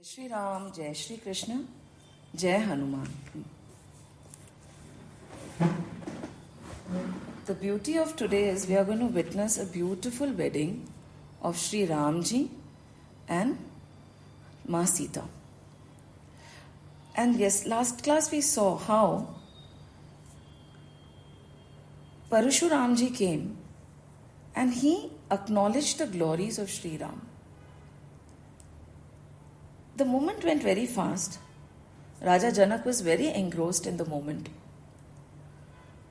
Shri Ram, Jai Shri Krishna, Jai Hanuman. The beauty of today is we are going to witness a beautiful wedding of Shri Ramji and Ma Sita. And yes, last class we saw how Parashuramji came and he acknowledged the glories of Shri Ram. The moment went very fast. Raja Janak was very engrossed in the moment.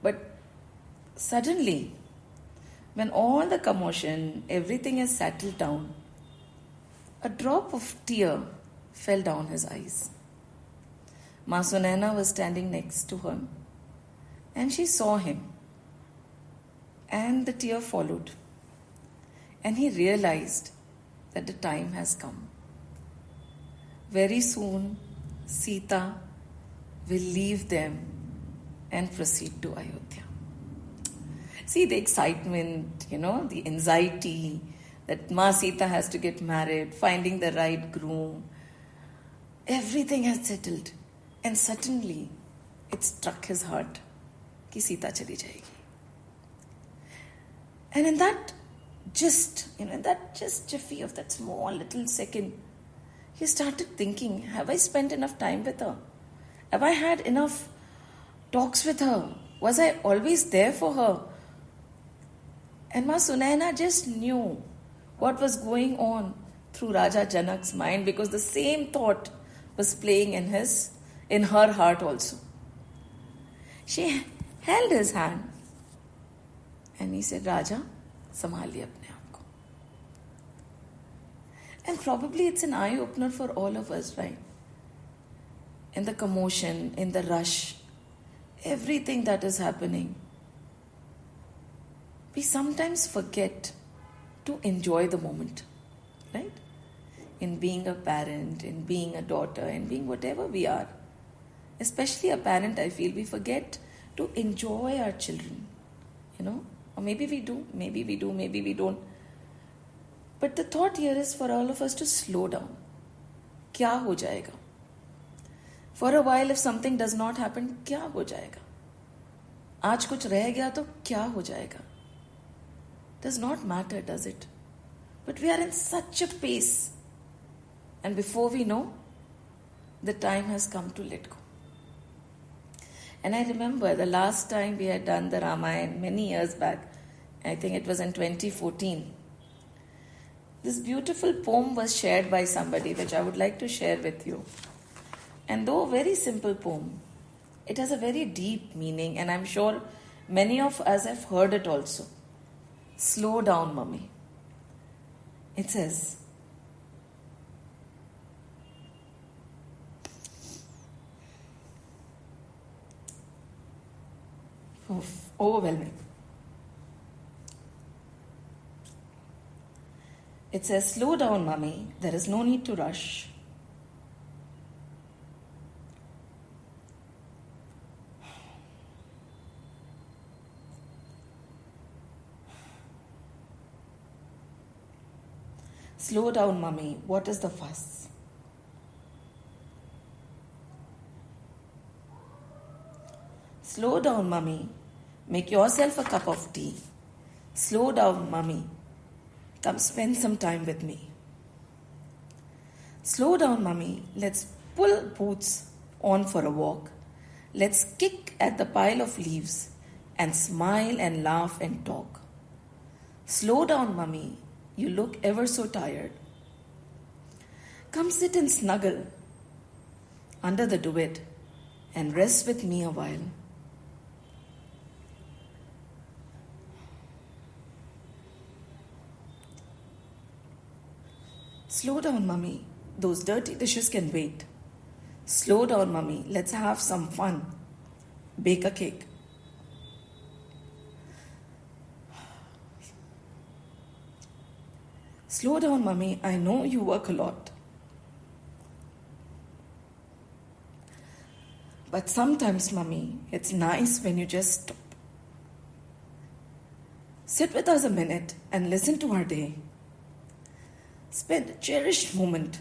But suddenly, when all the commotion, everything has settled down, a drop of tear fell down his eyes. Ma Sunaina was standing next to him and she saw him. And the tear followed. And he realized that the time has come. Very soon, Sita will leave them and proceed to Ayodhya. See the excitement, the anxiety that Ma Sita has to get married, finding the right groom. Everything has settled. And suddenly, it struck his heart कि Sita चली जाएगी. And in that jiffy of that small little second, he started thinking, have I spent enough time with her? Have I had enough talks with her? Was I always there for her? And Ma Sunaina just knew what was going on through Raja Janak's mind because the same thought was playing in her heart also. She held his hand and he said, Raja, संभालिए अपने आप को. And probably it's an eye-opener for all of us, right? In the commotion, in the rush, everything that is happening, we sometimes forget to enjoy the moment, right? In being a parent, in being a daughter, in being whatever we are. Especially a parent, I feel, we forget to enjoy our children, Or maybe we do, maybe we don't. But the thought here is for all of us to slow down. क्या हो जाएगा? For a while, if something does not happen, क्या हो जाएगा? आज कुछ रह गया तो क्या हो जाएगा? Does not matter, does it? But we are in such a pace. And before we know, the time has come to let go. And I remember the last time we had done the Ramayana many years back, I think it was in 2014. This beautiful poem was shared by somebody which I would like to share with you. And though a very simple poem, it has a very deep meaning and I'm sure many of us have heard it also. Slow down, mummy. It says, overwhelming. It says, slow down, mummy. There is no need to rush. Slow down, mummy. What is the fuss? Slow down, mummy. Make yourself a cup of tea. Slow down, mummy. Come spend some time with me. Slow down, mummy. Let's pull boots on for a walk. Let's kick at the pile of leaves and smile and laugh and talk. Slow down, mummy. You look ever so tired. Come sit and snuggle under the duvet and rest with me a while. Slow down, mummy. Those dirty dishes can wait. Slow down, mummy. Let's have some fun. Bake a cake. Slow down, mummy. I know you work a lot. But sometimes, mummy, it's nice when you just stop. Sit with us a minute and listen to our day. Spend a cherished moment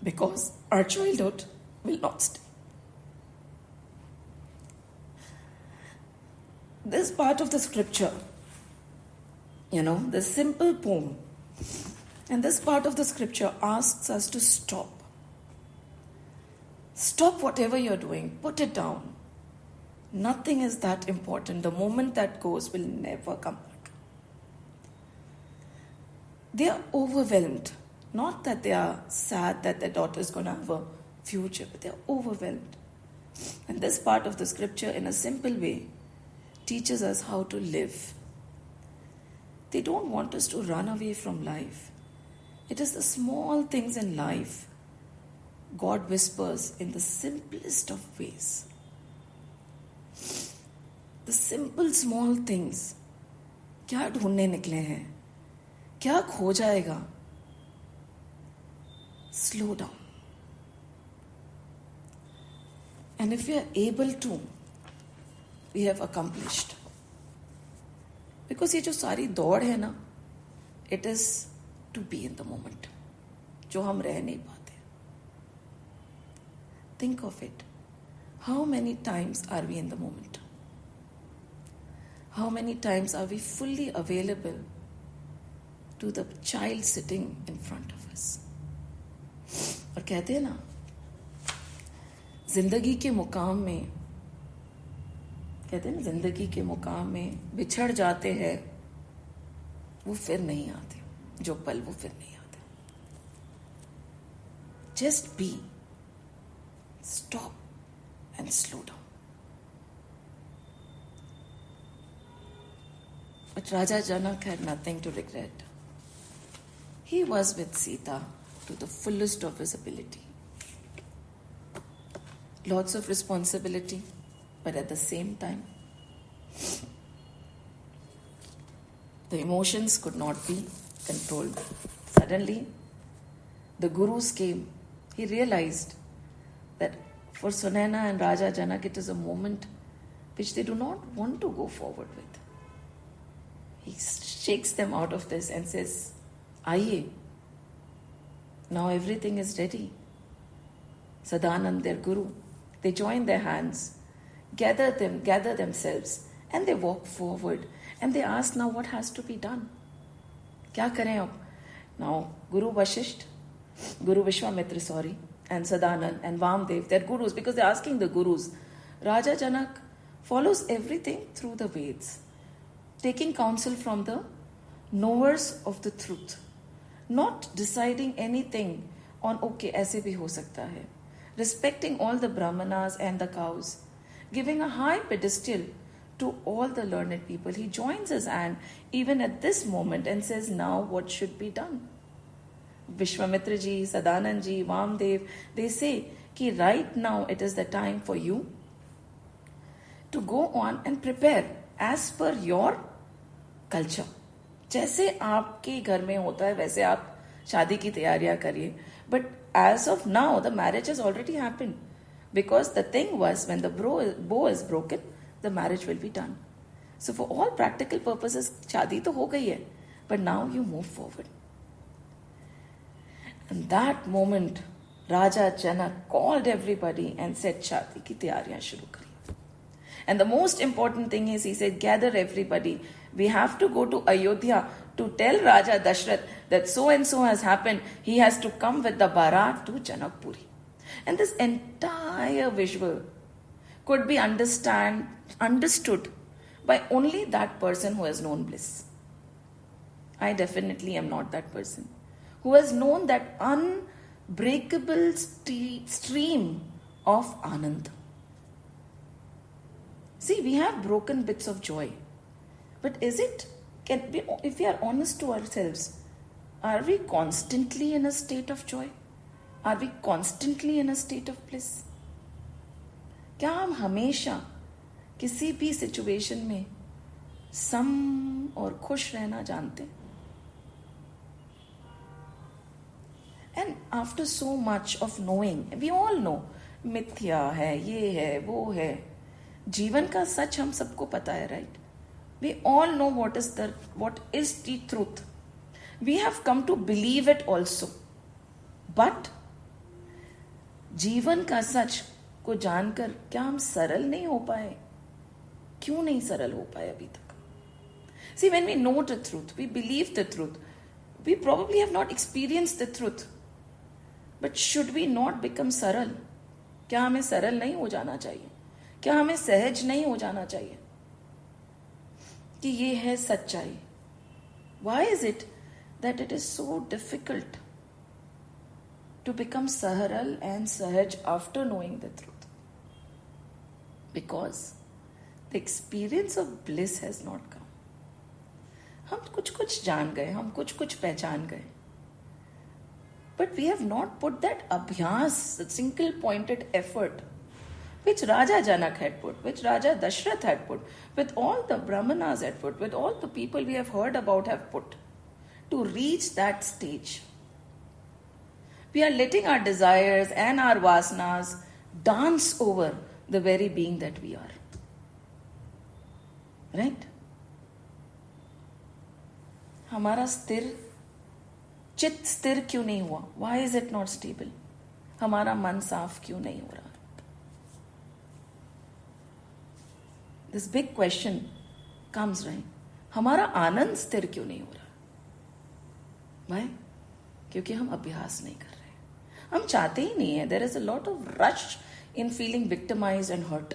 because our childhood will not stay. This part of the scripture, the simple poem, and this part of the scripture asks us to stop. Stop whatever you're doing, put it down. Nothing is that important. The moment that goes will never come back. They are overwhelmed. Not that they are sad that their daughter is going to have a future, but they are overwhelmed. And this part of the scripture, in a simple way, teaches us how to live. They don't want us to run away from life. It is the small things in life God whispers in the simplest of ways. The simple small things. क्या ढूंढने निकले हैं? क्या खो जाएगा? Slow down. And if we are able to, we have accomplished. Because ये जो सारी दौड़ है ना, it is to be in the moment. जो हम रह नहीं पाते. Think of it. How many times are we in the moment? How many times are we fully available to the child sitting in front of us? और कहते हैं ना, जिंदगी के मुकाम में, कहते हैं ना, जिंदगी के मुकाम में बिछड़ जाते हैं, वो फिर नहीं आते. जो पल वो फिर नहीं आते. Just be. Stop and slow down. But Raja Janak had nothing to regret. He was with Sita to the fullest of his ability. Lots of responsibility, but at the same time, the emotions could not be controlled. Suddenly, the gurus came. He realized that for Sunaina and Raja Janak, it is a moment which they do not want to go forward with. He shakes them out of this and says, Aiye, now everything is ready. Sadanand, their guru, they join their hands, gather themselves, and they walk forward. And they ask, now what has to be done? Kya kare ab? Now, Guru Vishwamitra, and Sadanand and Vamdev, they're gurus because they're asking the gurus. Raja Janak follows everything through the Veds, taking counsel from the knowers of the truth, not deciding anything on, okay, aise bhi ho sakta hai, respecting all the brahmanas and the cows, giving a high pedestal to all the learned people. He joins his hand even at this moment and says, now what should be done? Vishwamitra ji, Sadanand ji, Vamdev, they say कि right now it is the time for you to go on and prepare as per your culture. जैसे आपके घर में होता है वैसे आप शादी की तैयारियां करिए. But as of now, the marriage has already happened. Because the thing was, when the bow is broken, the marriage will be done. So for all practical purposes, शादी तो हो गई है. But now you move forward. And that moment, Raja Janak called everybody and said, शादी की तैयारियां शुरू करिए. And the most important thing is, he said, gather everybody. We have to go to Ayodhya to tell Raja Dashrath that so and so has happened. He has to come with the Bharat to Janakpuri. And this entire visual could be understood by only that person who has known bliss. I definitely am not that person. Who has known that unbreakable stream of Anand. See, we have broken bits of joy. But if we are honest to ourselves, are we constantly in a state of joy? Are we constantly in a state of bliss? क्या हम हमेशा किसी भी situation में सम और खुश रहना जानते हैं? And after so much of knowing, we all know, मिथ्या है, ये है, वो है. जीवन का सच हम सबको पता है, right? We all know what is the truth. We have come to believe it also. But जीवन का सच को जानकर क्या हम सरल नहीं हो पाए? क्यों नहीं सरल हो पाए अभी तक? See, when we know the truth, we believe the truth, we probably have not experienced the truth. But should we not become सरल? क्या हमें सरल नहीं हो जाना चाहिए? क्या हमें सहज नहीं हो जाना चाहिए कि ये है सच्चाई? Why is it that it is so difficult to become saharal and sahaj after knowing the truth? Because the experience of bliss has not come. हम कुछ कुछ जान गए, हम कुछ कुछ पहचान गए, but we have not put that abhyas, that single pointed effort which Raja Janak had put, which Raja Dashrath had put, with all the Brahmanas had put, with all the people we have heard about have put, to reach that stage. We are letting our desires and our vasanas dance over the very being that we are. Right? हमारा चित्त स्थिर क्यों नहीं हुआ? Why is it not stable? हमारा मन साफ क्यों नहीं हो रहा? This big question comes, right? हमारा आनंद स्थिर क्यों नहीं हो रहा? Why? क्योंकि हम अभ्यास नहीं कर रहे. हम चाहते ही नहीं है. There is a lot of rush in feeling victimized and hurt.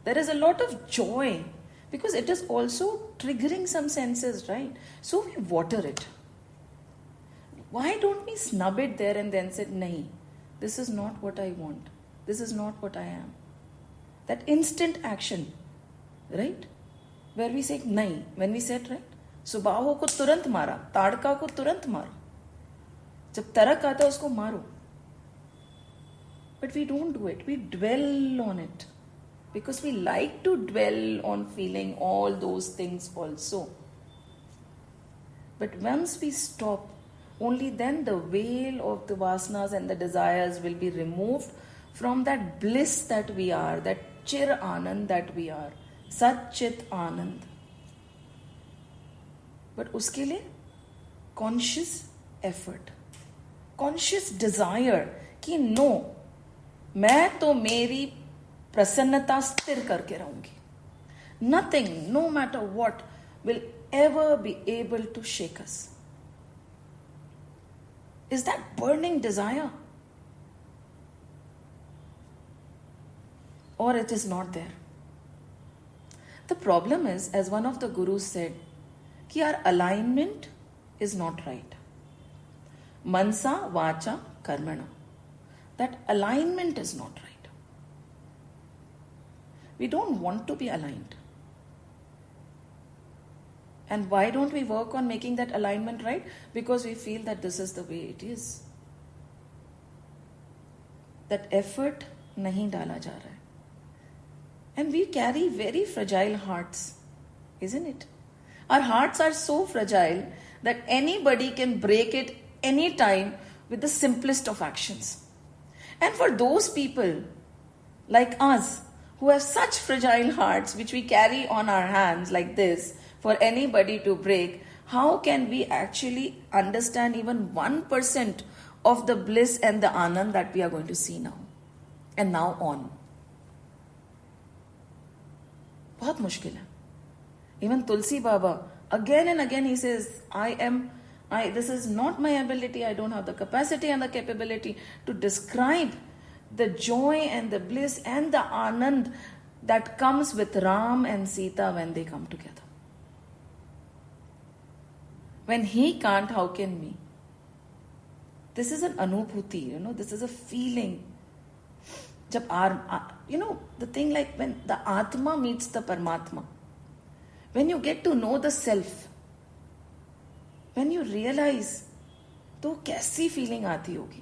There is a lot of joy because it is also triggering some senses, right? So we water it. Why don't we snub it there and then say, nahi, this is not what I want. This is not what I am. That instant action, right? Where we say, nahi, when we said, right? सुबाहो को तुरंत मारा, ताड़का को तुरंत मारो, जब तरक आता है उसको मारो. But we don't do it. We dwell on it because we like to dwell on feeling all those things also. But once we stop, only then the veil of the vasanas and the desires will be removed from that bliss that we are, that chir anand that we are, Sat Chit Anand. But उसके लिए conscious effort, conscious desire कि no, मैं तो मेरी प्रसन्नता स्थिर करके रहूंगी. Nothing, no matter what, will ever be able to shake us. Is that burning desire? Or it is not there? The problem is, as one of the gurus said, कि our alignment is not right. Mansa, vacha, karmana. That alignment is not right. We don't want to be aligned. And why don't we work on making that alignment right? Because we feel that this is the way it is. That effort nahi डाला जा रहा है. And we carry very fragile hearts, isn't it? Our hearts are so fragile that anybody can break it anytime with the simplest of actions. And for those people like us who have such fragile hearts which we carry on our hands like this for anybody to break, how can we actually understand even 1% of the bliss and the anand that we are going to see now and now on? बहुत मुश्किल है. Even Tulsi Baba, again and again he says, this is not my ability, I don't have the capacity and the capability to describe the joy and the bliss and the anand that comes with Ram and Sita when they come together. When he can't, how can we? This is an anubhuti, this is a feeling. Jab the thing like when the Atma meets the Paramatma, when you get to know the self, when you realize, तो कैसी feeling आती होगी?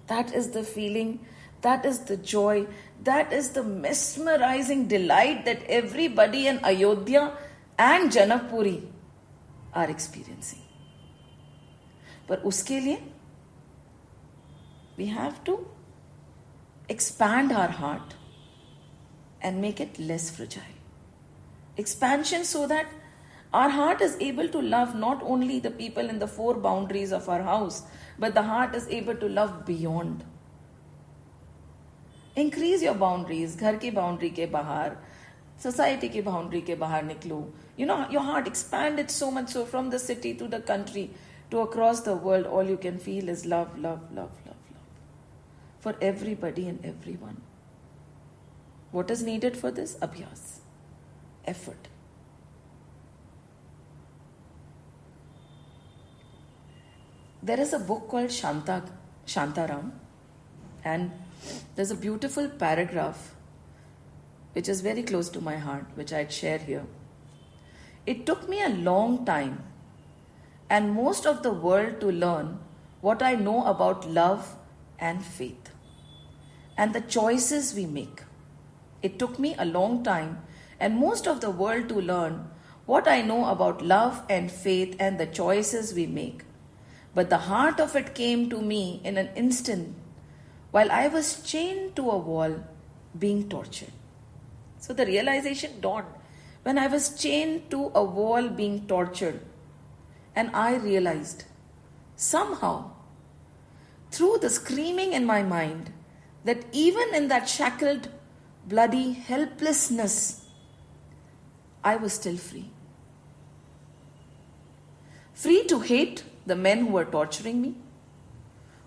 That is the feeling, that is the joy, that is the mesmerizing delight that everybody in Ayodhya and Janakpuri are experiencing. But uske liye, we have to expand our heart and make it less fragile. Expansion so that our heart is able to love not only the people in the four boundaries of our house, but the heart is able to love beyond. Increase your boundaries. घर की boundary के बाहर, society की boundary के बाहर निकलो. Your heart expanded so much so from the city to the country to across the world. All you can feel is love, love, love, love, love. For everybody and everyone. What is needed for this? Abhyas. Effort. There is a book called Shantaram, and there's a beautiful paragraph which is very close to my heart, which I'd share here. It took me a long time and most of the world to learn what I know about love and faith and the choices we make. It took me a long time and most of the world to learn what I know about love and faith and the choices we make. But the heart of it came to me in an instant while I was chained to a wall being tortured. So the realization dawned when I was chained to a wall being tortured, and I realized somehow through the screaming in my mind that even in that shackled, bloody helplessness, I was still free. Free to hate the men who were torturing me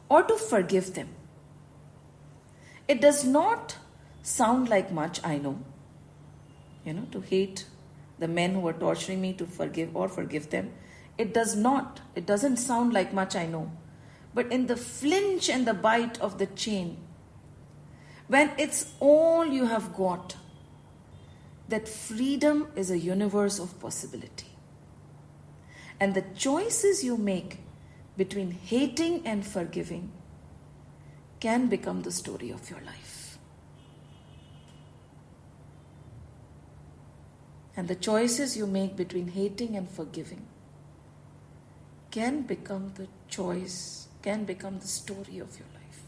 or to forgive them. It does not sound like much, I know. To hate the men who were torturing me, to forgive them. It doesn't sound like much, I know. But in the flinch and the bite of the chain, when it's all you have got, that freedom is a universe of possibility. And the choices you make between hating and forgiving can become the story of your life. And the choices you make between hating and forgiving can become the story of your life.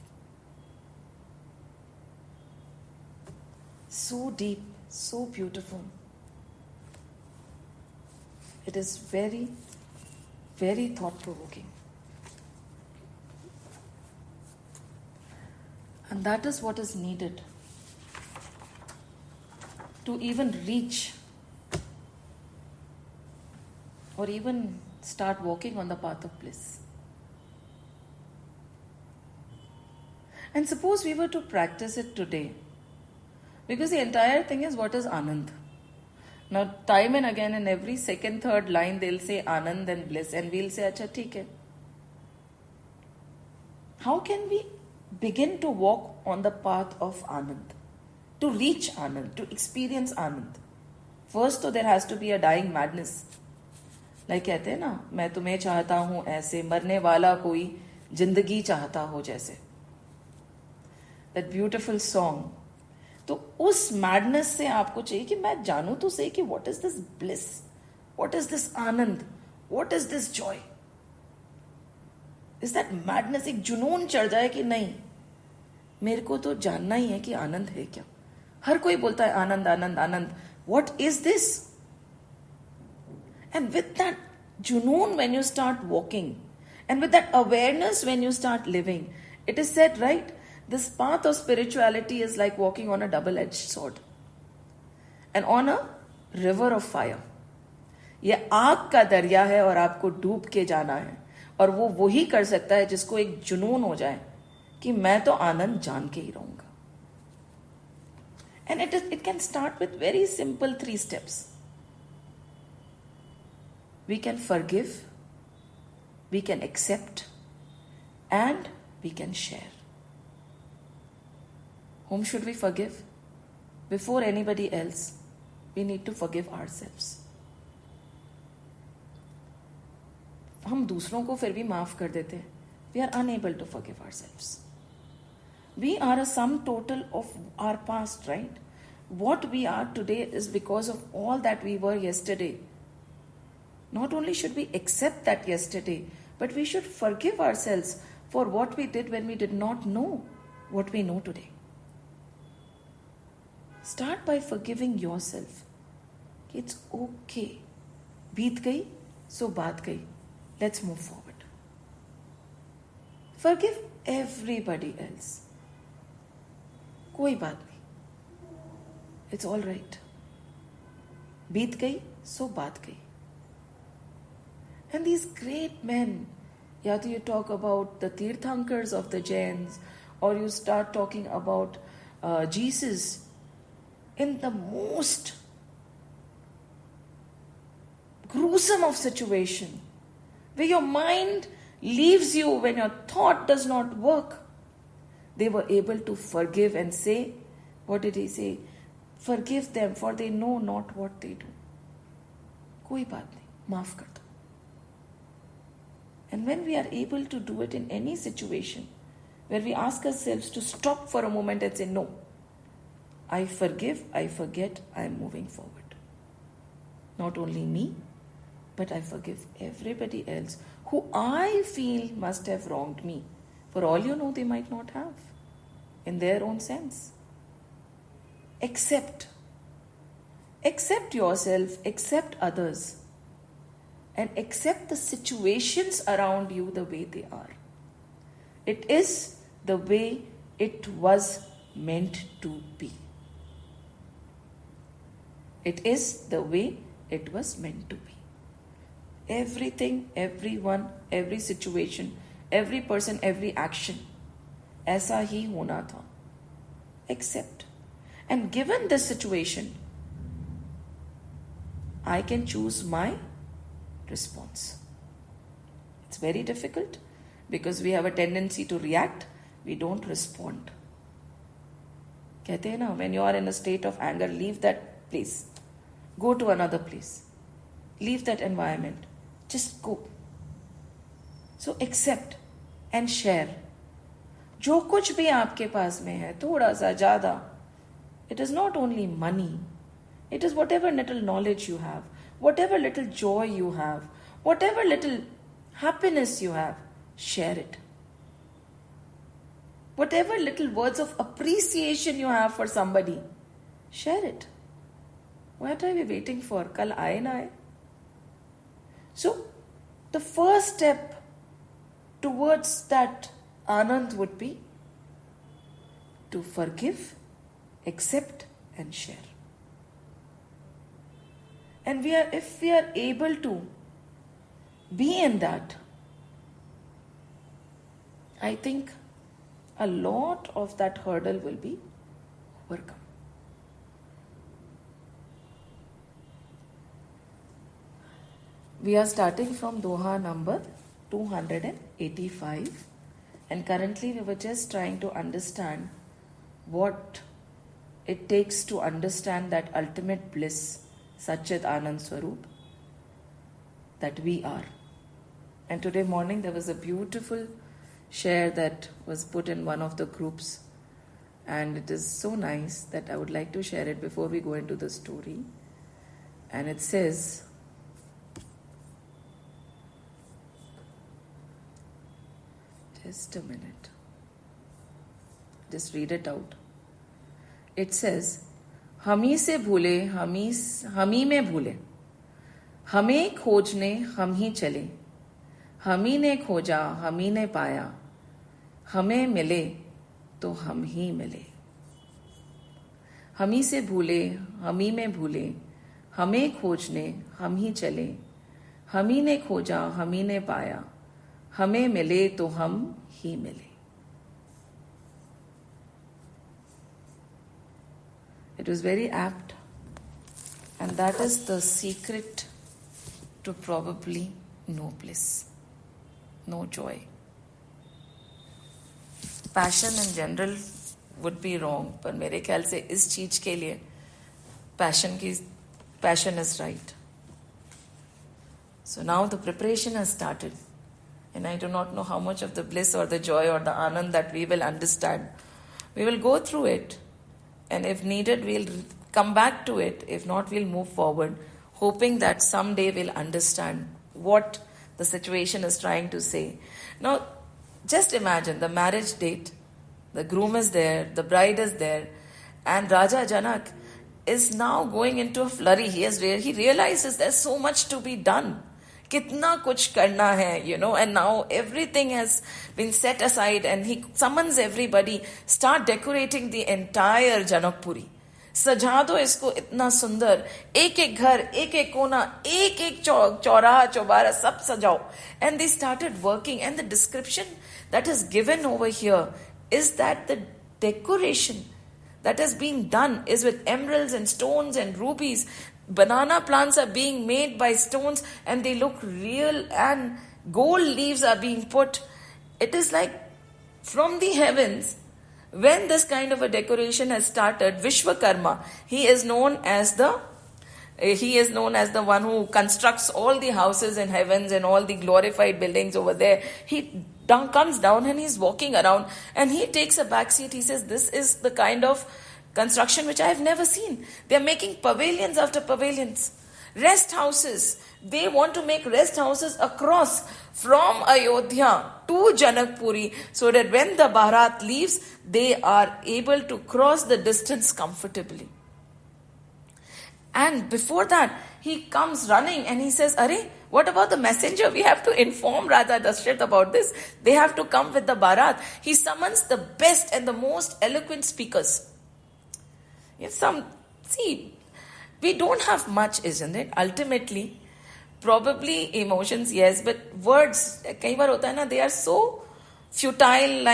So deep, so beautiful. It is very, very thought-provoking. And that is what is needed to even reach or even start walking on the path of bliss. And suppose we were to practice it today, because the entire thing is, what is Anand? Now, time and again, in every second, third line, they'll say Anand and bliss, and we'll say, Acha, theek hai. How can we begin to walk on the path of Anand? To reach Anand, to experience Anand. First, there has to be a dying madness. Like कहते हैं ना, मैं तुम्हें चाहता हूं ऐसे, मरने वाला कोई जिंदगी चाहता हो जैसे. That beautiful song. तो उस madness से आपको चाहिए कि मैं जानूं तो सही कि what is this bliss? What is this Anand? What is this joy? Is that madness? एक जुनून चढ़ जाए कि नहीं, मेरे को तो जानना ही है कि आनंद है क्या. हर कोई बोलता है Anand Anand Anand. What is this? And with that junoon, when you start walking, and with that awareness when you start living, it is said, right, this path of spirituality is like walking on a double-edged sword and on a river of fire. ये आग का दरिया है और आपको डूब के जाना है, और वो वही कर सकता है जिसको एक जुनून हो जाए कि मैं तो आनंद जान के ही रहूंगा. And it can start with very simple 3 steps. We can forgive, we can accept, and we can share. Whom should we forgive? Before anybody else, we need to forgive ourselves. हम दूसरों को फिर भी माफ कर देते हैं. We are unable to forgive ourselves. We are a sum total of our past, right? What we are today is because of all that we were yesterday. Not only should we accept that yesterday, but we should forgive ourselves for what we did when we did not know what we know today. Start by forgiving yourself. It's okay. Beet gayi, so baat gayi. Let's move forward. Forgive everybody else. कोई बात नहीं, it's all right, बीत गई सो बात गई. And these great men, either you talk about the Tirthankars of the Jains, or you start talking about Jesus, in the most gruesome of situation, where your mind leaves you when your thought does not work, they were able to forgive and say, what did he say? Forgive them, for they know not what they do. कोई बात नहीं, माफ कर दो. And when we are able to do it in any situation, where we ask ourselves to stop for a moment and say, no, I forgive, I forget, I am moving forward. Not only me, but I forgive everybody else who I feel must have wronged me. For all you know, they might not have, in their own sense. Accept yourself, accept others, and accept the situations around you the way they are. It is the way it was meant to be. It is the way it was meant to be. Everything, everyone, every situation, every person, every action, ऐसा ही होना था. Accept. And given this situation, I can choose my response. It's very difficult because we have a tendency to react, we don't respond. कहते हैं ना, when you are in a state of anger, leave that place. Go to another place. Leave that environment. Just go. So accept and share. जो कुछ भी आपके पास में है, थोड़ा सा ज़्यादा, it is not only money. It is whatever little knowledge you have, whatever little joy you have, whatever little happiness you have, share it. Whatever little words of appreciation you have for somebody, share it. What are we waiting for? Kal aaye na aaye? So, the first step towards that Anand would be to forgive, accept, and share. And if we are able to be in that, I think a lot of that hurdle will be overcome. We are starting from Doha number 285, and currently we were just trying to understand what it takes to understand that ultimate bliss, Satchit Anand Swarup, that we are. And today morning there was a beautiful share that was put in one of the groups, and it is so nice that I would like to share it before we go into the story. And it says, just a minute, just read it out. It says, हमी से भूले हमी में भूले, हमें खोजने हम ही चले, हमी ने खोजा हमी ने पाया, हमें मिले तो हम ही मिले. हमी से भूले हमी में भूले, हमें खोजने हम ही चले, हमी ने खोजा हमी ने पाया, हमें मिले तो हम ही मिले. It was very apt, and that is the secret to probably no bliss, no joy. Passion in general would be wrong, पर मेरे ख्याल से इस चीज के लिए passion is right. So now the preparation has started, and I do not know how much of the bliss or the joy or the anand that we will understand. We will go through it, and if needed, we'll come back to it. If not, we'll move forward, hoping that someday we'll understand what the situation is trying to say. Now, just imagine the marriage date. The groom is there, the bride is there, and Raja Janak is now going into a flurry. He realizes there's so much to be done. kitna kuch karna hai, and now everything has been set aside and he summons everybody, start decorating the entire Janakpuri. सजा दो इसको इतना सुंदर, एक एक घर, एक एक कोना, एक एक चौराहा चौबारा सब सजाओ. And they started working, and the description that is given over here is that the decoration that is being done is with emeralds and stones and rubies. Banana plants are being made by stones and they look real, and gold leaves are being put. It is like from the heavens. When this kind of a decoration has started, Vishwakarma, he is known as the one who constructs all the houses in heavens and all the glorified buildings over there. He comes down and he's walking around and he takes a back seat. He says, this is the kind of construction which I have never seen. They are making pavilions after pavilions. Rest houses. They want to make rest houses across from Ayodhya to Janakpuri so that when the Bharat leaves, they are able to cross the distance comfortably. And before that, he comes running and he says, Arey, what about the messenger? We have to inform Raja Dashrath about this. They have to come with the Bharat. He summons the best and the most eloquent speakers. We don't have much, isn't it? Ultimately, probably emotions, yes, but words, kai baar hota hai na, they are so futile,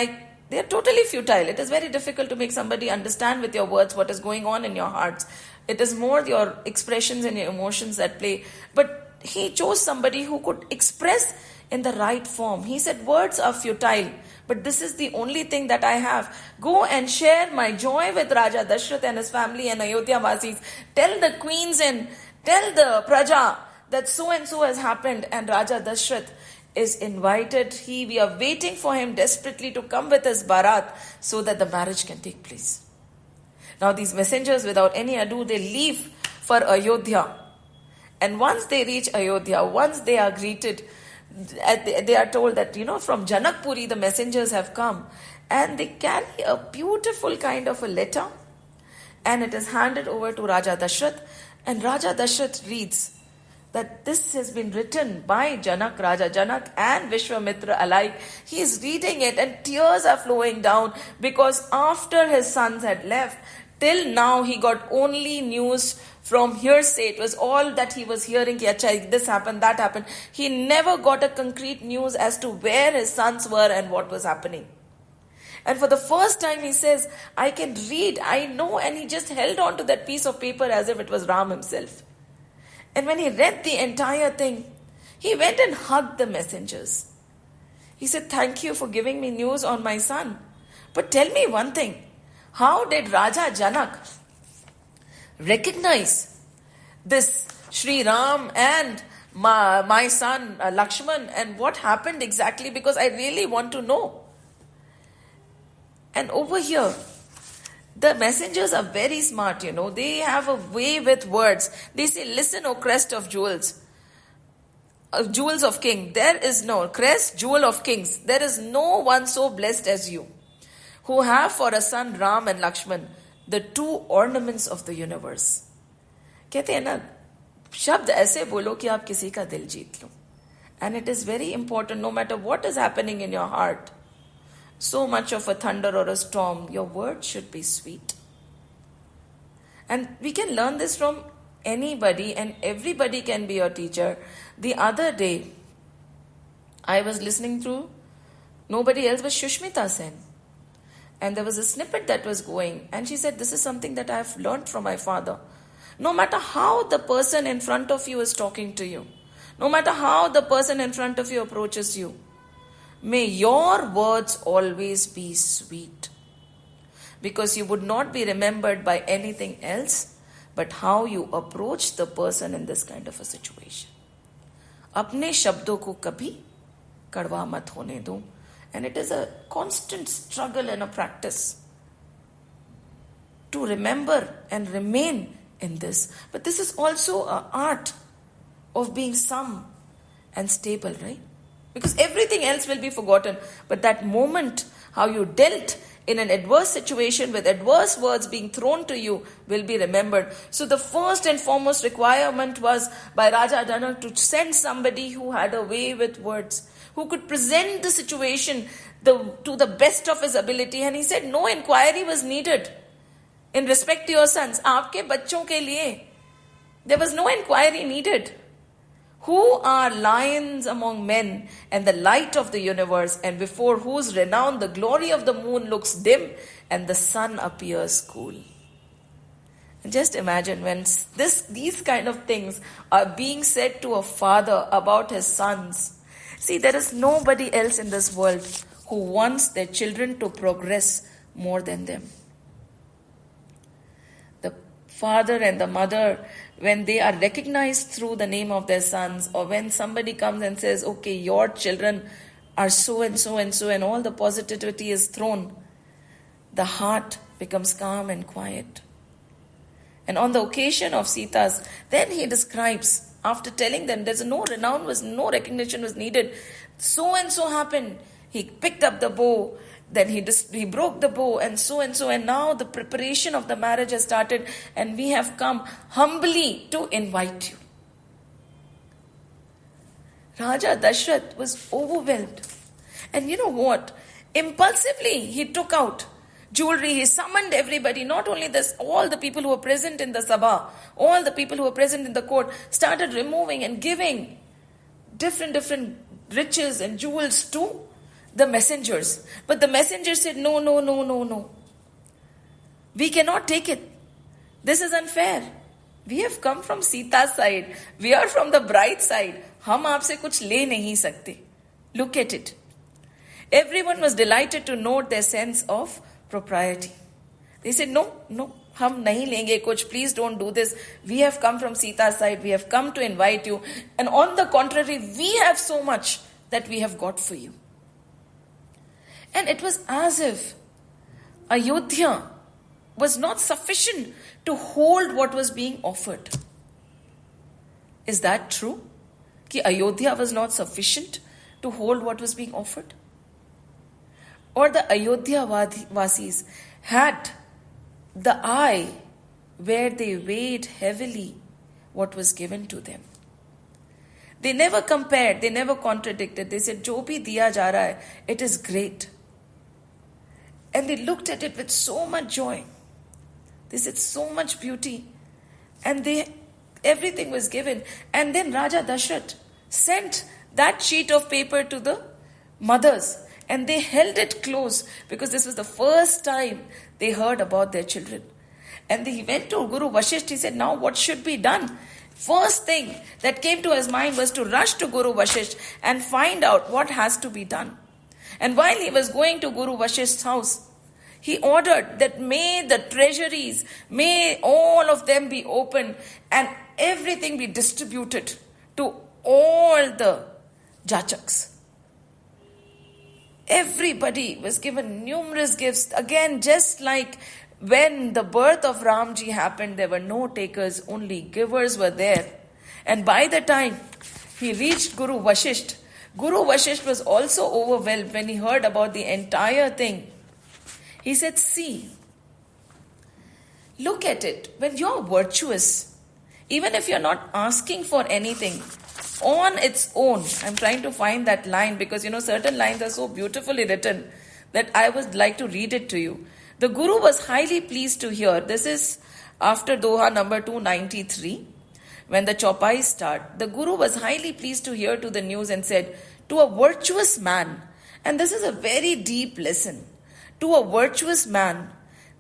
they are totally futile. It is very difficult to make somebody understand with your words what is going on in your hearts. It is more your expressions and your emotions that play. But he chose somebody who could express in the right form. He said, words are futile, but this is the only thing that I have. Go and share my joy with Raja Dashrath and his family and Ayodhya Vasis. Tell the queens and tell the Praja that so and so has happened, and Raja Dashrath is invited. We are waiting for him desperately to come with his Bharat so that the marriage can take place. Now these messengers, without any ado, they leave for Ayodhya. And once they reach Ayodhya, once they are greeted, they are told that, from Janakpuri the messengers have come. And they carry a beautiful kind of a letter. And it is handed over to Raja Dashrath. And Raja Dashrath reads that this has been written by Raja Janak and Vishwamitra alike. He is reading it and tears are flowing down because after his sons had left, till now he got only news from hearsay. It was all that he was hearing, this happened, that happened. He never got a concrete news as to where his sons were and what was happening. And for the first time he says, I can read, I know, and he just held on to that piece of paper as if it was Ram himself. And when he read the entire thing, he went and hugged the messengers. He said, thank you for giving me news on my son. But tell me one thing. How did Raja Janak recognize this Sri Ram and my son Lakshman, and what happened exactly? Because I really want to know. And over here, the messengers are very smart, They have a way with words. They say, listen, O crest of jewels. Jewels of king. There is no crest, jewel of kings. There is no one so blessed as you, who have for a son Ram and Lakshman, the two ornaments of the universe. कहते हैं ना, शब्द ऐसे बोलो कि आप किसी का दिल जीत लो. And it is very important, no matter what is happening in your heart, so much of a thunder or a storm, your words should be sweet. And we can learn this from anybody, and everybody can be your teacher. The other day, I was listening to nobody else but Shushmita Sen. And there was a snippet that was going, and she said, this is something that I have learned from my father. No matter how the person in front of you is talking to you, no matter how the person in front of you approaches you, may your words always be sweet. Because you would not be remembered by anything else, but how you approach the person in this kind of a situation. अपने शब्दों को कभी कड़वा मत होने दो. And it is a constant struggle and a practice to remember and remain in this. But this is also an art of being sum and stable, right? Because everything else will be forgotten. But that moment, how you dealt in an adverse situation with adverse words being thrown to you will be remembered. So the first and foremost requirement was by Raja Janak to send somebody who had a way with words, who could present the situation to the best of his ability. And he said no inquiry was needed in respect to your sons. Aapke bachon ke liye, there was no inquiry needed. Who are lions among men and the light of the universe, and before whose renown the glory of the moon looks dim and the sun appears cool. And just imagine when these kind of things are being said to a father about his sons. See, there is nobody else in this world who wants their children to progress more than them. The father and the mother, when they are recognized through the name of their sons, or when somebody comes and says, okay, your children are so and so and so, and all the positivity is thrown, the heart becomes calm and quiet. And on the occasion of Sita's, then he describes, after telling them there's no recognition was needed, so and so happened. He picked up the bow, then he broke the bow, and so, and now the preparation of the marriage has started, and we have come humbly to invite you. Raja Dashrath was overwhelmed. And you know what? Impulsively, he took out jewelry, he summoned everybody, not only this, all the people who were present in the sabha, all the people who were present in the court, started removing and giving different riches and jewels to the messengers. But the messengers said, no. We cannot take it. This is unfair. We have come from Sita's side. We are from the bride's side. हम आपसे कुछ ले नहीं सकते. Look at it. Everyone was delighted to note their sense of propriety. They said, no, हम नहीं लेंगे कुछ. Please don't do this. We have come from Sita's side. We have come to invite you. And on the contrary, we have so much that we have got for you. And it was as if Ayodhya was not sufficient to hold what was being offered. Is that true? Ki Ayodhya was not sufficient to hold what was being offered? Or the Ayodhya Vasis had the eye where they weighed heavily what was given to them. They never compared, they never contradicted. They said, Jo bhi diya ja raha hai, it is great. And they looked at it with so much joy. They said, so much beauty. And everything was given. And then Raja Dashrath sent that sheet of paper to the mothers. And they held it close because this was the first time they heard about their children. And he went to Guru Vashisht. He said, now what should be done? First thing that came to his mind was to rush to Guru Vashisht and find out what has to be done. And while he was going to Guru Vashisht's house, he ordered that may the treasuries, may all of them be opened and everything be distributed to all the jachaks. Everybody was given numerous gifts. Again, just like when the birth of Ramji happened, there were no takers, only givers were there. And by the time he reached Guru Vashisht was also overwhelmed when he heard about the entire thing. He said, see, look at it. When you're virtuous, even if you're not asking for anything, on its own, I'm trying to find that line because, certain lines are so beautifully written that I would like to read it to you. The Guru was highly pleased to hear. This is after Doha number 293. When the Chaupais start, the Guru was highly pleased to hear to the news and said, to a virtuous man, and this is a very deep lesson, to a virtuous man,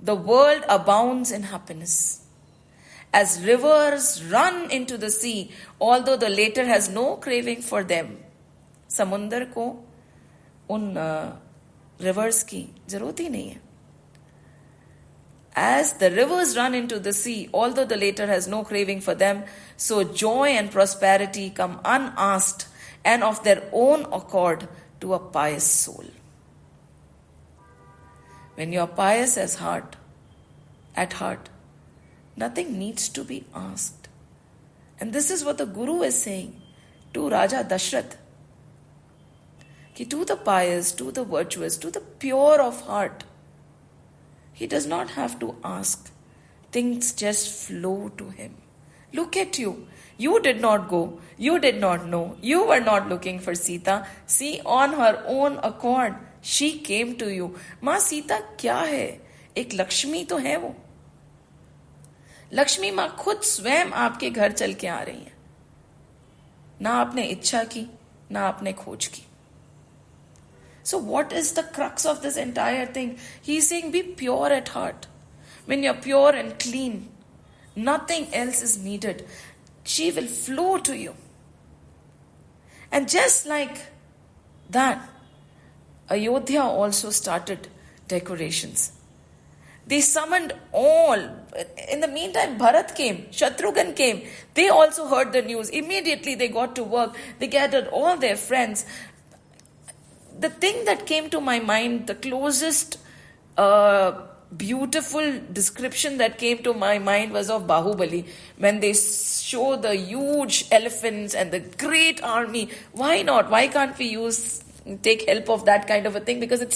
the world abounds in happiness. As rivers run into the sea, although the latter has no craving for them. Samundar ko un rivers ki zaroot hi nahi hai. As the rivers run into the sea, although the latter has no craving for them, so joy and prosperity come unasked and of their own accord to a pious soul. When you are pious at heart, nothing needs to be asked. And this is what the Guru is saying to Raja Dashrath. To the pious, to the virtuous, to the pure of heart, He does not have to ask. Things just flow to him. Look at you. You did not go. You did not know. You were not looking for Sita. See, on her own accord, she came to you. माँ सीता क्या है? एक लक्ष्मी तो है वो. लक्ष्मी माँ खुद स्वयं आपके घर चल के आ रही है. ना आपने इच्छा की, ना आपने खोज की. So what is the crux of this entire thing? He's saying be pure at heart. When you're pure and clean, nothing else is needed. She will flow to you. And just like that, Ayodhya also started decorations. They summoned all. In the meantime, Bharat came, Shatrughan came. They also heard the news. Immediately they got to work. They gathered all their friends. The thing that came to my mind, the closest beautiful description that came to my mind was of Bahubali. When they show the huge elephants and the great army. Why not? Why can't we take help of that kind of a thing? Because it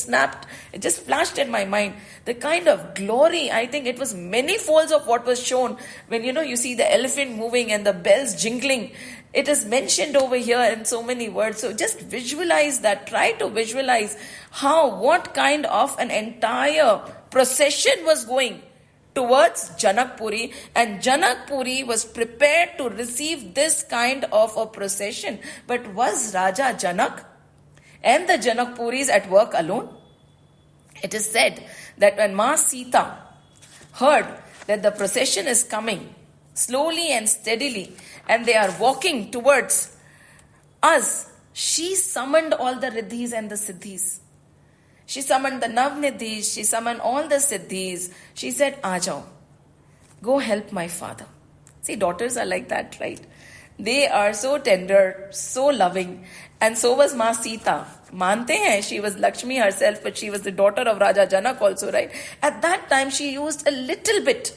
just flashed in my mind. The kind of glory, I think it was many folds of what was shown when you see the elephant moving and the bells jingling. It is mentioned over here in so many words. So just visualize that. Try to visualize what kind of an entire procession was going towards Janakpuri, and Janakpuri was prepared to receive this kind of a procession. But was Raja Janak and the Janakpuris at work alone? It is said that when Ma Sita heard that the procession is coming slowly and steadily, and they are walking towards us, she summoned all the riddhis and the siddhis. She summoned the Navnidhis, she summoned all the siddhis. She said, Aajao, go help my father. See, daughters are like that, right? They are so tender, so loving. And so was Ma Sita. Mante hai, she was Lakshmi herself, but she was the daughter of Raja Janak also, right? At that time, she used a little bit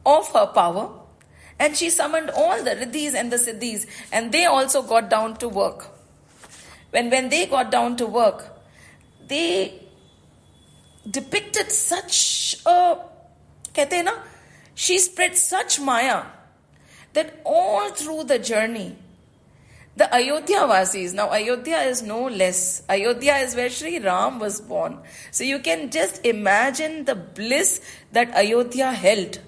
of her power, and she summoned all the riddhis and the siddhis, and they also got down to work. When they got down to work, they depicted such a, she spread such maya that all through the journey, the Ayodhya Vasis, now Ayodhya is no less. Ayodhya is where Sri Ram was born. So you can just imagine the bliss that Ayodhya held.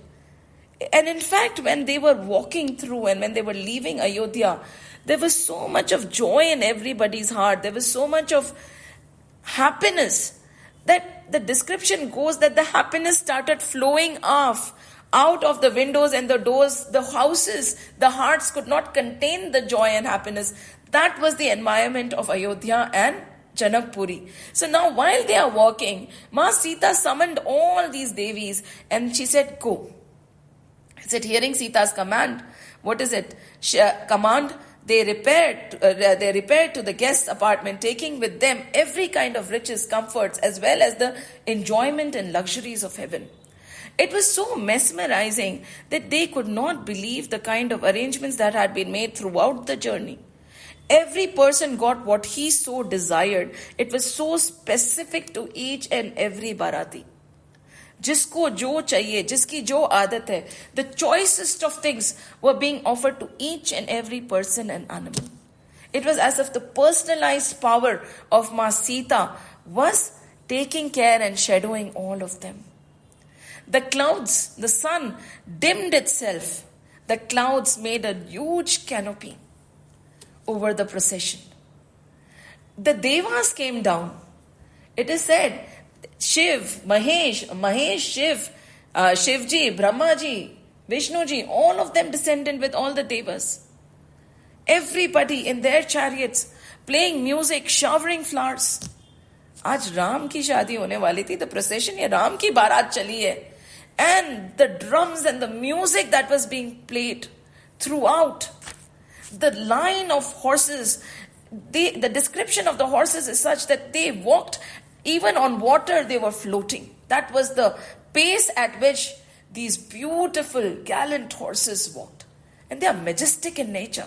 And in fact, when they were walking through and when they were leaving Ayodhya, there was so much of joy in everybody's heart. There was so much of happiness that the description goes that the happiness started flowing out of the windows and the doors, the houses. The hearts could not contain the joy and happiness. That was the environment of Ayodhya and Janakpuri. So now while they are walking, Ma Sita summoned all these devis and she said, go. He said, hearing Sita's command, what is it? Command, they repaired to the guest apartment, taking with them every kind of riches, comforts, as well as the enjoyment and luxuries of heaven. It was so mesmerizing that they could not believe the kind of arrangements that had been made throughout the journey. Every person got what he so desired. It was so specific to each and every Bharati. जिसको जो चाहिए, जिसकी जो आदत है, the choicest of things were being offered to each and every person and animal. It was as if the personalized power of Ma Sita was taking care and shadowing all of them. The clouds, the sun dimmed itself. The clouds made a huge canopy over the procession. The Devas came down. It is said, Shiv, Shiv, Shivji, Brahmaji, Vishnuji, all of them descended with all the Devas. Everybody in their chariots, playing music, showering flowers. आज राम की शादी होने वाली थी, the procession, ये राम की बारात चली है. And the drums and the music that was being played throughout. The line of horses, the description of the horses is such that they walked, even on water they were floating. That was the pace at which these beautiful, gallant horses walked. And they are majestic in nature.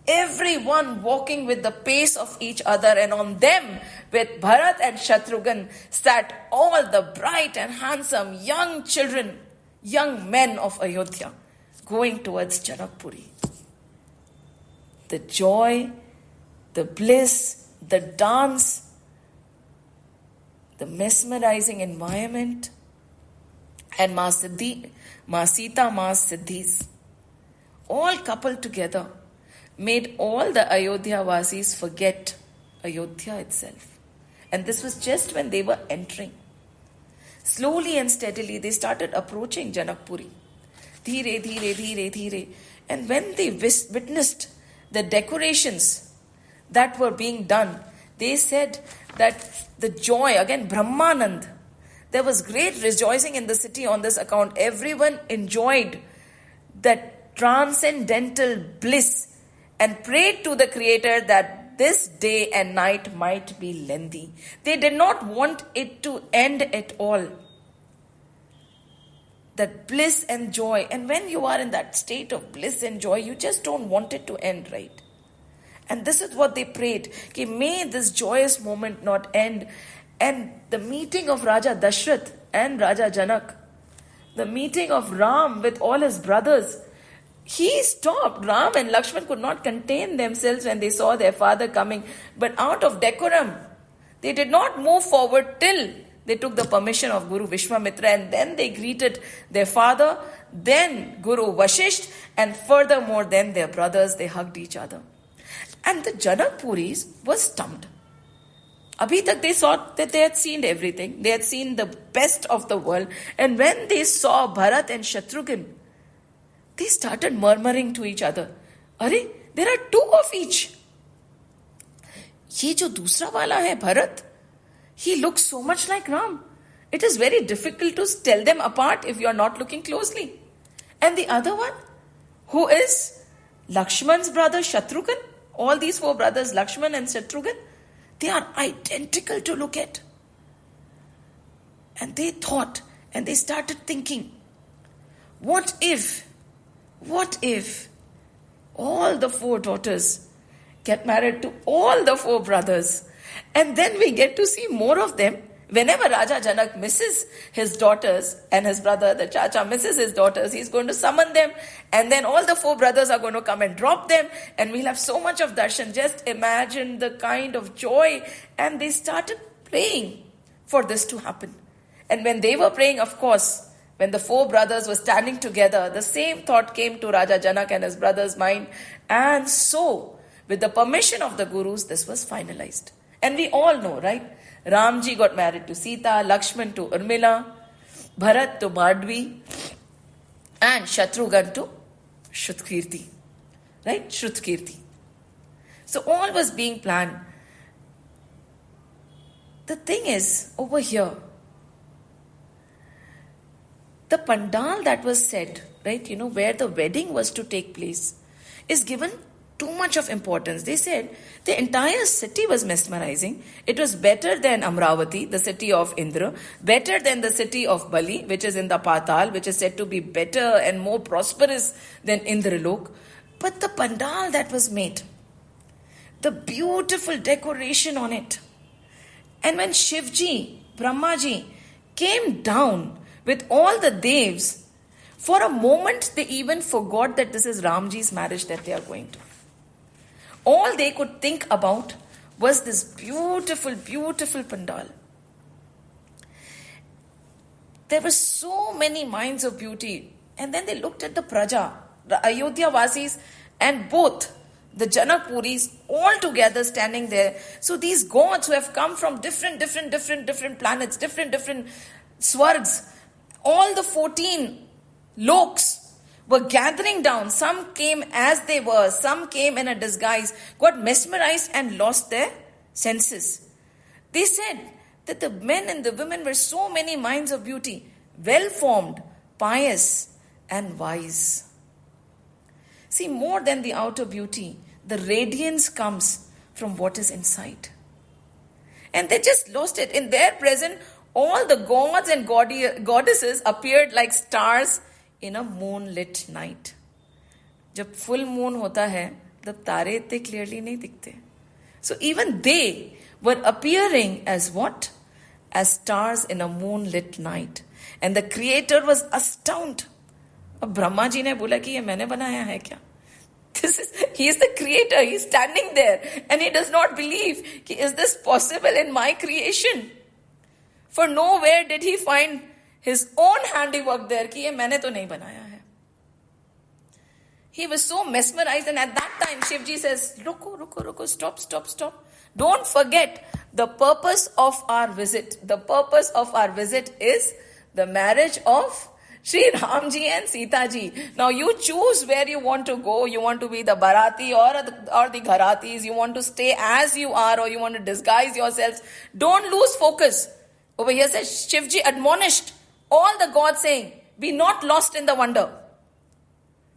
everyone walking with the pace of each other, and on them with Bharat and Shatrughan sat all the bright and handsome young children, young men of Ayodhya, going towards Janakpuri. The joy, the bliss, the dance, the mesmerizing environment, and Ma Sita, Ma Siddhis, all coupled together, made all the Ayodhya Vasis forget Ayodhya itself. And this was just when they were entering. Slowly and steadily, they started approaching Janakpuri. Dheere, dheere, dheere, dheere. And when they witnessed the decorations that were being done, they said that the joy, again, Brahmanand, there was great rejoicing in the city on this account. Everyone enjoyed that transcendental bliss and prayed to the Creator that this day and night might be lengthy. They did not want it to end at all. That bliss and joy. And when you are in that state of bliss and joy, you just don't want it to end, right? And this is what they prayed. Okay, may this joyous moment not end. And the meeting of Raja Dashrath and Raja Janak, the meeting of Ram with all his brothers, he stopped. Ram and Lakshman could not contain themselves when they saw their father coming. But out of decorum, they did not move forward till they took the permission of Guru Vishwamitra, and then they greeted their father, then Guru Vashisht, and furthermore then their brothers. They hugged each other. And the Janakpuris were stumped. Abhi tak they thought that they had seen everything. They had seen the best of the world. And when they saw Bharat and Shatrughan, they started murmuring to each other, "Arey, there are two of each. Ye jo dusra wala hai, Bharat, he looks so much like Ram. It is very difficult to tell them apart if you are not looking closely. And the other one, who is Lakshman's brother Shatrughan, all these four brothers, Lakshman and Shatrughan, they are identical to look at." And they thought, and they started thinking, what if all the four daughters get married to all the four brothers, and then we get to see more of them. Whenever Raja Janak misses his daughters and his brother, the Chacha misses his daughters, he's going to summon them, and then all the four brothers are going to come and drop them, and we'll have so much of darshan. Just imagine the kind of joy. And they started praying for this to happen. And when they were praying, of course, when the four brothers were standing together, the same thought came to Raja Janak and his brother's mind. And so, with the permission of the Gurus, this was finalized. And we all know, right? Ramji got married to Sita, Lakshman to Urmila, Bharat to Madhvi, and Shatrughan to Shrutkirti. Right? Shrutkirti. So all was being planned. The thing is, over here, the pandal that was set, right, where the wedding was to take place, is given too much of importance. They said the entire city was mesmerizing. It was better than Amravati, the city of Indra, better than the city of Bali, which is in the Patal, which is said to be better and more prosperous than Indralok. But the pandal that was made, the beautiful decoration on it, and when Shivji, Brahmaji, came down with all the devs, for a moment they even forgot that this is Ramji's marriage that they are going to. All they could think about was this beautiful, beautiful pandal. There were so many minds of beauty. And then they looked at the Praja, the Ayodhya Vasis, and both the Janakpuris all together standing there. So these gods who have come from different planets, different swargs, all the 14 loks were gathering down. Some came as they were, some came in a disguise, got mesmerized and lost their senses. They said that the men and the women were so many minds of beauty, well-formed, pious, and wise. See, more than the outer beauty, the radiance comes from what is inside. And they just lost it. In their presence, all the gods and goddesses appeared like stars in a moonlit night. जब full moon होता है, मतलब तारे इतने clearly नहीं दिखते. So even they were appearing as what? As stars in a moonlit night. And the creator was astounded. अब ब्रह्मा जी ने बोला कि ये मैंने बनाया है क्या? He is the creator. He is standing there and he does not believe. Is this possible in my creation? For nowhere did he find his own handiwork there. कि ये मैंने तो नहीं बनाया है. He was so mesmerized, and at that time Shivji says, Ruko, stop. Don't forget the purpose of our visit. The purpose of our visit is the marriage of Sri Ramji and Sita ji. Now you choose where you want to go. You want to be the Barati or the Gharatis. You want to stay as you are or you want to disguise yourselves. Don't lose focus. Over here says Shivji admonished all the gods saying, be not lost in the wonder.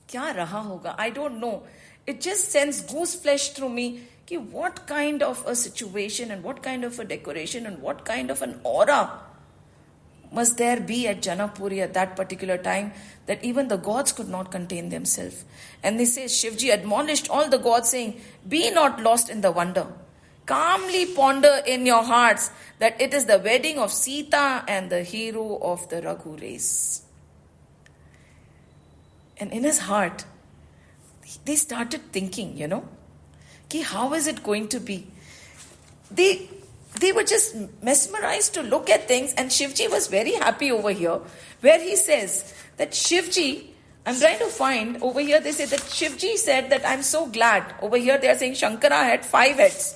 क्या रहा होगा? I don't know. It just sends goose flesh through me. कि what kind of a situation and what kind of a decoration and what kind of an aura must there be at Janakpuri at that particular time that even the gods could not contain themselves. And they say, Shivji admonished all the gods saying, be not lost in the wonder. Calmly ponder in your hearts that it is the wedding of Sita and the hero of the Raghu race. And in his heart, they started thinking, ki how is it going to be? They were just mesmerized to look at things, and Shivji was very happy over here, where he says that Shivji, I'm trying to find, over here they say that Shivji said that I'm so glad. Over here they are saying Shankara had 5 heads.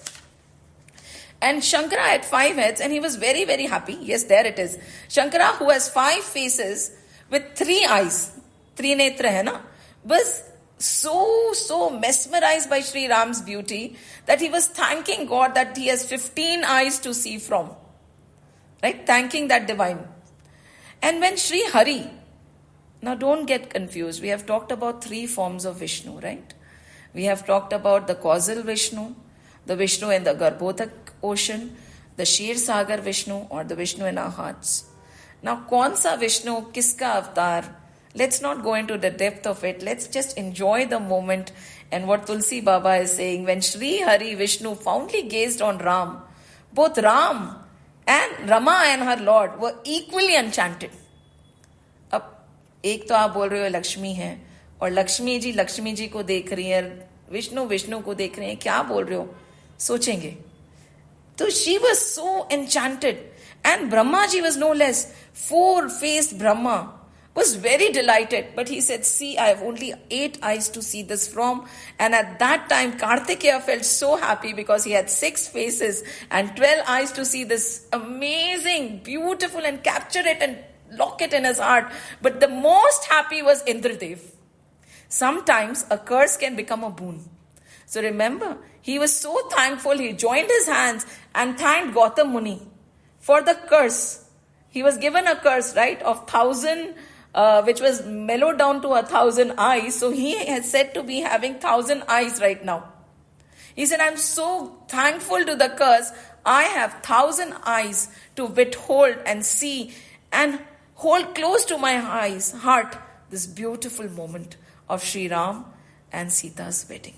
And Shankara had 5 heads and he was very, very happy. Yes, there it is. Shankara, who has 5 faces with 3 eyes, Trinetra hai na, was so mesmerized by Sri Ram's beauty that he was thanking God that he has 15 eyes to see from. Right? Thanking that divine. And when Sri Hari, now don't get confused, we have talked about 3 forms of Vishnu, right? We have talked about the causal Vishnu, the Vishnu in the Garbhodak ocean, the Shir Sagar Vishnu, or the Vishnu in our hearts. Now, kaun sa Vishnu, kiska avatar? Let's not go into the depth of it. Let's just enjoy the moment. And what Tulsi Baba is saying, when Sri Hari Vishnu fondly gazed on Ram, both Ram and Rama and her Lord were equally enchanted. अब एक तो आप बोल रहे हो लक्ष्मी है और लक्ष्मी जी को देख रही है, विष्णु को देख रहे हैं, क्या बोल रहे हो? सोचेंगे. So she was so enchanted, and Brahma ji was no less. 4-faced Brahma was very delighted, but he said, see, I have only 8 eyes to see this from. And at that time, Kartikeya felt so happy because he had 6 faces and 12 eyes to see this amazing, beautiful, and capture it and lock it in his heart. But the most happy was Indradev. Sometimes a curse can become a boon. So remember, he was so thankful, he joined his hands and thanked Gautam Muni for the curse. He was given a curse, right, of 1,000, which was mellowed down to 1,000 eyes. So he is said to be having 1,000 eyes right now. He said, I'm so thankful to the curse. I have 1,000 eyes to withhold and see and hold close to my heart this beautiful moment of Sri Ram and Sita's wedding.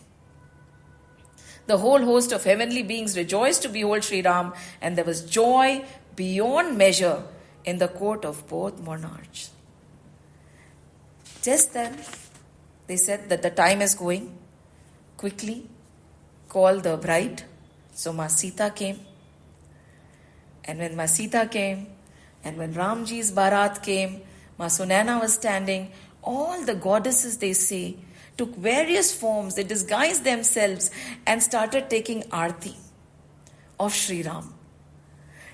The whole host of heavenly beings rejoiced to behold Sri Ram, and there was joy beyond measure in the court of both monarchs. Just then, they said that the time is going. Quickly call the bride. So Ma Sita came. And when Ma Sita came, and when Ramji's Bharat came, Ma Sunaina was standing. All the goddesses, they say, took various forms. They disguised themselves and started taking Aarti of Sri Ram.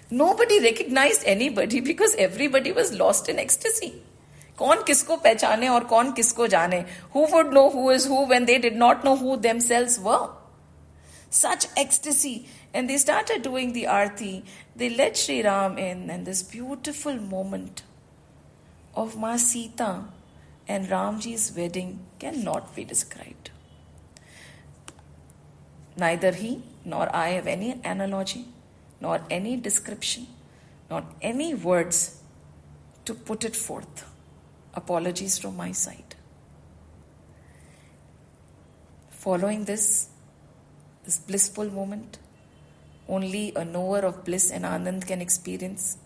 Nobody recognized anybody because everybody was lost in ecstasy. कौन किसको पहचाने और कौन किसको जाने? Who would know who is who when they did not know who themselves were? Such ecstasy. And they started doing the Aarti. They led Sri Ram in, and this beautiful moment of Ma Sita and Ramji's wedding cannot be described. Neither he nor I have any analogy, nor any description, nor any words to put it forth. Apologies from my side. Following this blissful moment, only a knower of bliss and Anand can experience,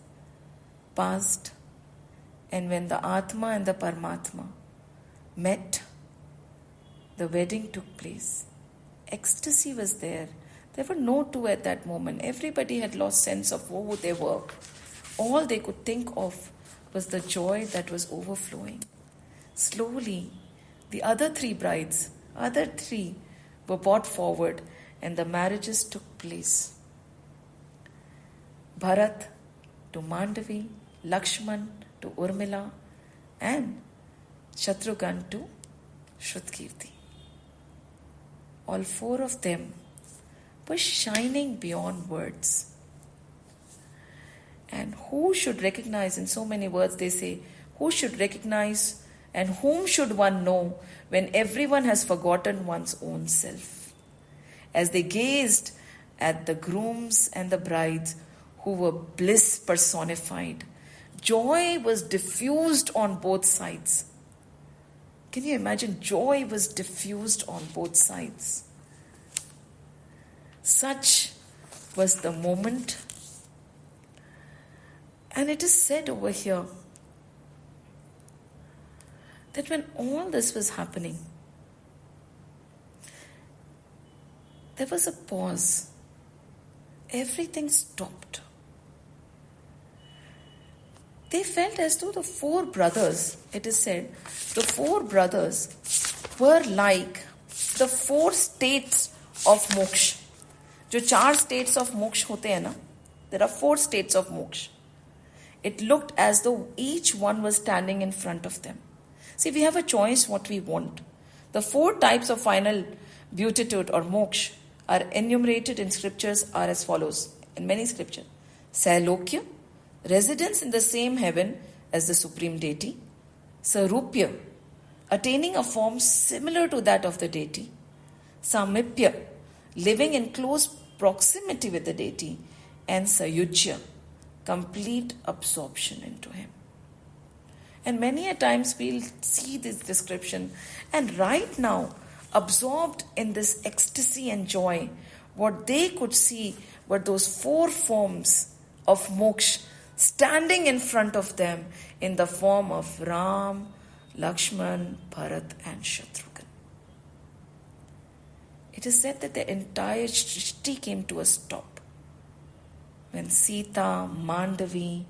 passed, and when the Atma and the Paramatma met, the wedding took place. Ecstasy was there. There were no two at that moment. Everybody had lost sense of who they were. All they could think of was the joy that was overflowing. Slowly, the other three were brought forward and the marriages took place. Bharat to Mandavi, Lakshman to Urmila, and Shatrughan to Shrutkirti. All four of them were shining beyond words. And who should recognize, in so many words they say, who should recognize and whom should one know when everyone has forgotten one's own self? As they gazed at the grooms and the brides who were bliss personified, joy was diffused on both sides. Can you imagine? Joy was diffused on both sides. Such was the moment. And it is said over here that when all this was happening, there was a pause. Everything stopped. They felt as though the four brothers, it is said, the four brothers were like the four states of moksha. जो 4 states of moksha होते हैं ना, there are 4 states of moksha. It looked as though each one was standing in front of them. See, we have a choice what we want. The 4 types of final beatitude or moksha are enumerated in scriptures are as follows. In many scriptures, Sailokya, residence in the same heaven as the supreme deity. Sarupya, attaining a form similar to that of the deity. Samipya, living in close proximity with the deity. And Sayujya, complete absorption into him. And many a times we'll see this description, and right now, absorbed in this ecstasy and joy, what they could see were those 4 forms of moksha standing in front of them in the form of Ram, Lakshman, Bharat and Shatrughan. It is said that the entire Srishti came to a stop when Sita, Mandavi,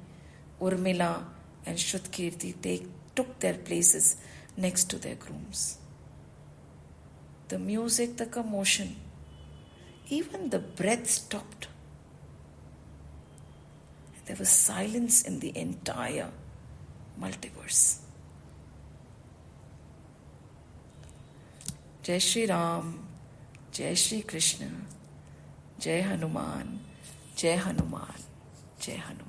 Urmila and Shrutkirti took their places next to their grooms. The music, the commotion, even the breath stopped. There was silence in the entire multiverse. Jai Shri Ram, Jai Shri Krishna, Jai Hanuman, Jai Hanuman, Jai Hanuman.